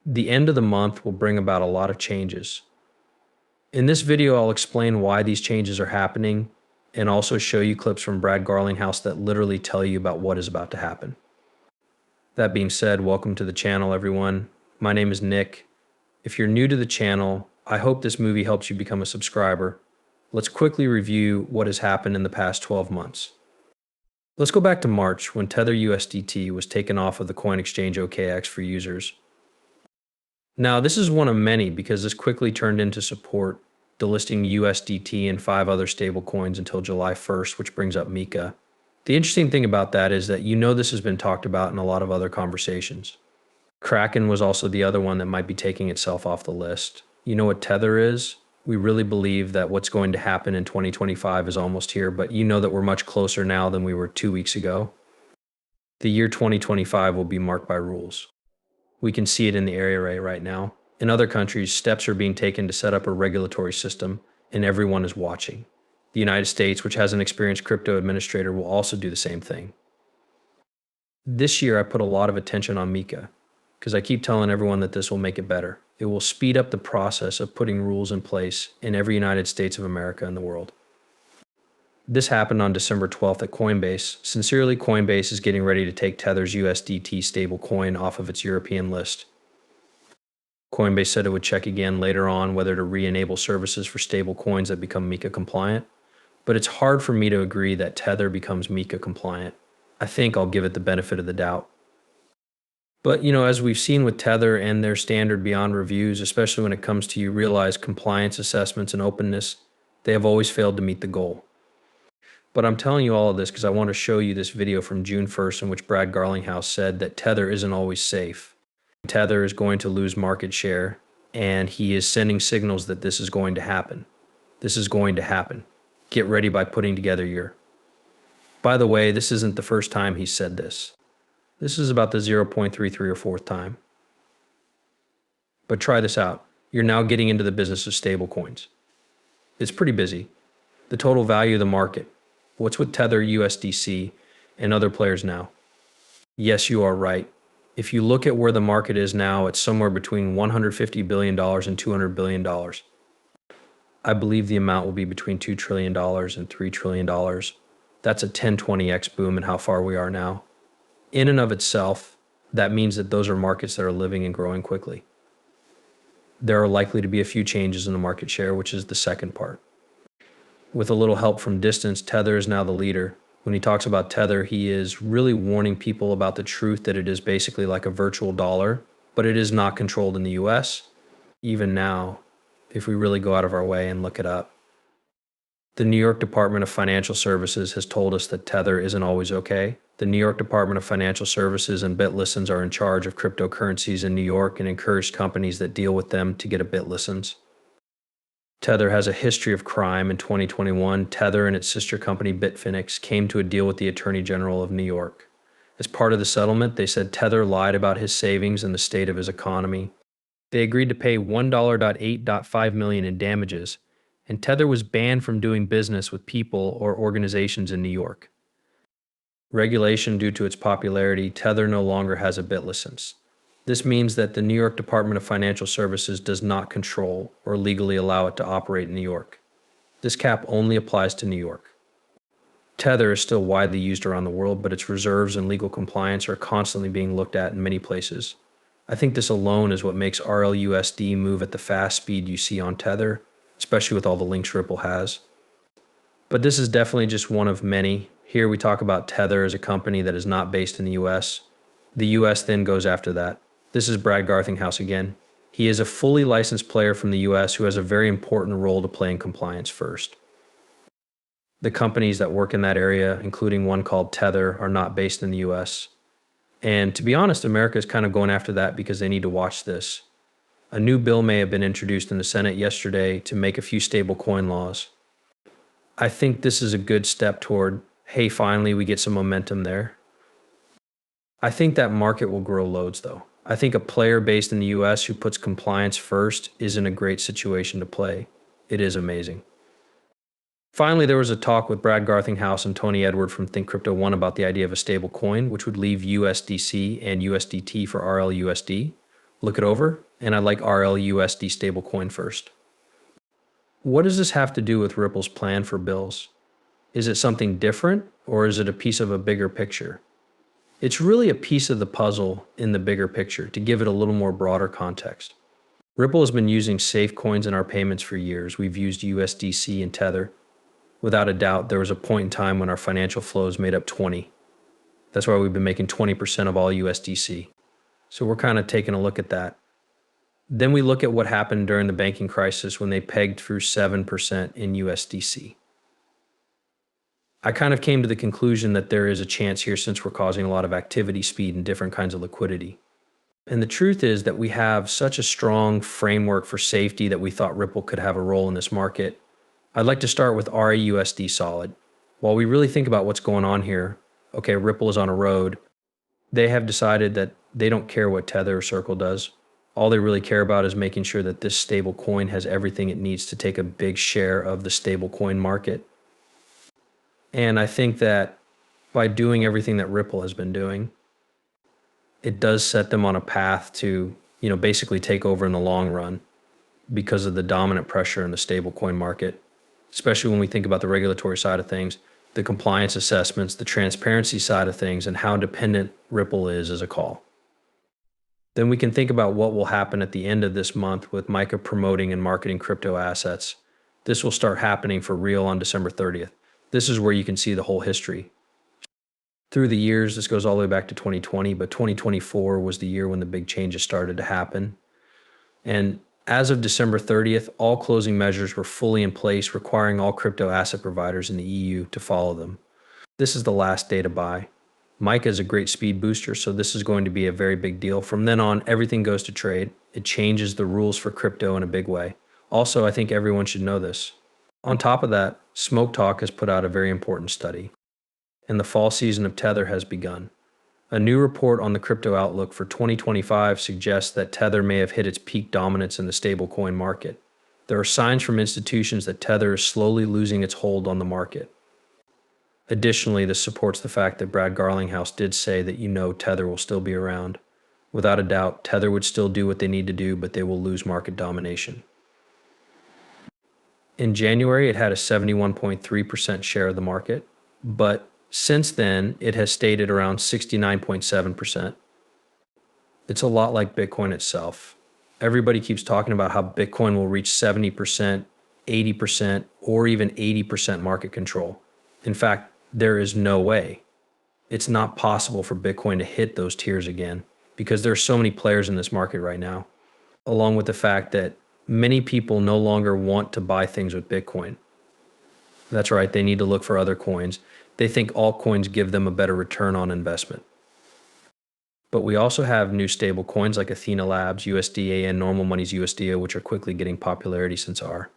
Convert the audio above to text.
The end of the month will bring about a lot of changes. In this video, I'll explain why these changes are happening and also show you clips from Brad Garlinghouse that literally tell you about what is about to happen. That being said, welcome to the channel, everyone. My name is Nick. If you're new to the channel, I hope this movie helps you become a subscriber. Let's quickly review what has happened in the past 12 months. Let's go back to March when Tether USDT was taken off of the coin exchange OKX for users. Now, this is one of many because this quickly turned into support, delisting USDT and 5 other stablecoins until July 1st, which brings up Mika. The interesting thing about that is that this has been talked about in a lot of other conversations. Kraken was also the other one that might be taking itself off the list. You know what Tether is? We really believe that what's going to happen in 2025 is almost here, but you know that we're much closer now than we were 2 weeks ago. The year 2025 will be marked by rules. We can see it in the area right now. In other countries, steps are being taken to set up a regulatory system, and everyone is watching. The United States, which has an experienced crypto administrator, will also do the same thing. This year, I put a lot of attention on Mika, because I keep telling everyone that this will make it better. It will speed up the process of putting rules in place in every United States of America and the world. This happened on December 12th at Coinbase. Sincerely, Coinbase is getting ready to take Tether's USDT stablecoin off of its European list. Coinbase said it would check again later on whether to re-enable services for stablecoins that become Mika compliant, but it's hard for me to agree that Tether becomes Mika compliant. I think I'll give it the benefit of the doubt. But, as we've seen with Tether and their standard beyond reviews, especially when it comes to realized compliance assessments and openness, they have always failed to meet the goal. But I'm telling you all of this because I want to show you this video from June 1st in which Brad Garlinghouse said that Tether isn't always safe. Tether is going to lose market share, and he is sending signals that this is going to happen. This is going to happen. Get ready by putting together your... By the way, this isn't the first time he said this. This is about the 0.33 or 4th time. But try this out. You're now getting into the business of stablecoins. It's pretty busy. The total value of the market. What's with Tether, USDC, and other players now? Yes, you are right. If you look at where the market is now, it's somewhere between $150 billion and $200 billion. I believe the amount will be between $2 trillion and $3 trillion. That's a 10-20x boom in how far we are now. In and of itself, that means that those are markets that are living and growing quickly. There are likely to be a few changes in the market share, which is the second part. With a little help from distance, Tether is now the leader. When he talks about Tether, he is really warning people about the truth that it is basically like a virtual dollar, but it is not controlled in the US, even now, if we really go out of our way and look it up. The New York Department of Financial Services has told us that Tether isn't always okay. The New York Department of Financial Services and BitListens are in charge of cryptocurrencies in New York and encourage companies that deal with them to get a BitListens. Tether has a history of crime. In 2021, Tether and its sister company Us.Thankx came to a deal with the Attorney General of New York. As part of the settlement, they said Tether lied about his savings and the state of his economy. They agreed to pay $1.8.5 million in damages, and Tether was banned from doing business with people or organizations in New York. Regulation due to its popularity, Tether no longer has a BitListens. This means that the New York Department of Financial Services does not control or legally allow it to operate in New York. This cap only applies to New York. Tether is still widely used around the world, but its reserves and legal compliance are constantly being looked at in many places. I think this alone is what makes RLUSD move at the fast speed you see on Tether, especially with all the links Ripple has. But this is definitely just one of many. Here we talk about Tether as a company that is not based in the US. The US then goes after that. This is Brad Garlinghouse again. He is a fully licensed player from the US who has a very important role to play in compliance first. The companies that work in that area, including one called Tether, are not based in the US. And to be honest, America is kind of going after that because they need to watch this. A new bill may have been introduced in the Senate yesterday to make a few stablecoin laws. I think this is a good step toward, hey, finally we get some momentum there. I think that market will grow loads though. I think a player based in the US who puts compliance first is in a great situation to play. It is amazing. Finally, there was a talk with Brad Garlinghouse and Tony Edward from Think Crypto One about the idea of a stable coin, which would leave USDC and USDT for RLUSD, look it over, and I like RLUSD stablecoin first. What does this have to do with Ripple's plan for bills? Is it something different, or is it a piece of a bigger picture? It's really a piece of the puzzle in the bigger picture to give it a little more broader context. Ripple has been using safe coins in our payments for years. We've used USDC and Tether. Without a doubt, there was a point in time when our financial flows made up 20. That's why we've been making 20% of all USDC. So we're kind of taking a look at that. Then we look at what happened during the banking crisis when they pegged through 7% in USDC. I kind of came to the conclusion that there is a chance here since we're causing a lot of activity speed and different kinds of liquidity. And the truth is that we have such a strong framework for safety that we thought Ripple could have a role in this market. I'd like to start with RAUSD Solid. While we really think about what's going on here, okay, Ripple is on a road. They have decided that they don't care what Tether or Circle does. All they really care about is making sure that this stable coin has everything it needs to take a big share of the stable coin market. And I think that by doing everything that Ripple has been doing, it does set them on a path to, basically take over in the long run because of the dominant pressure in the stablecoin market, especially when we think about the regulatory side of things, the compliance assessments, the transparency side of things, and how dependent Ripple is as a call. Then we can think about what will happen at the end of this month with Micah promoting and marketing crypto assets. This will start happening for real on December 30th. This is where you can see the whole history. Through the years, this goes all the way back to 2020, but 2024 was the year when the big changes started to happen. And as of December 30th, all closing measures were fully in place, requiring all crypto asset providers in the EU to follow them. This is the last day to buy. Mica is a great speed booster, so this is going to be a very big deal. From then on, everything goes to trade. It changes the rules for crypto in a big way. Also, I think everyone should know this. On top of that, Smoke Talk has put out a very important study, and the fall season of Tether has begun. A new report on the crypto outlook for 2025 suggests that Tether may have hit its peak dominance in the stablecoin market. There are signs from institutions that Tether is slowly losing its hold on the market. Additionally, this supports the fact that Brad Garlinghouse did say that Tether will still be around. Without a doubt, Tether would still do what they need to do, but they will lose market domination. In January, it had a 71.3% share of the market, but since then, it has stayed at around 69.7%. It's a lot like Bitcoin itself. Everybody keeps talking about how Bitcoin will reach 70%, 80%, or even 80% market control. In fact, there is no way. It's not possible for Bitcoin to hit those tiers again because there are so many players in this market right now, along with the fact that many people no longer want to buy things with Bitcoin. That's right, they need to look for other coins. They think altcoins give them a better return on investment. But we also have new stable coins like Athena Labs, USDA, and Normal Money's USDO, which are quickly getting popularity since R.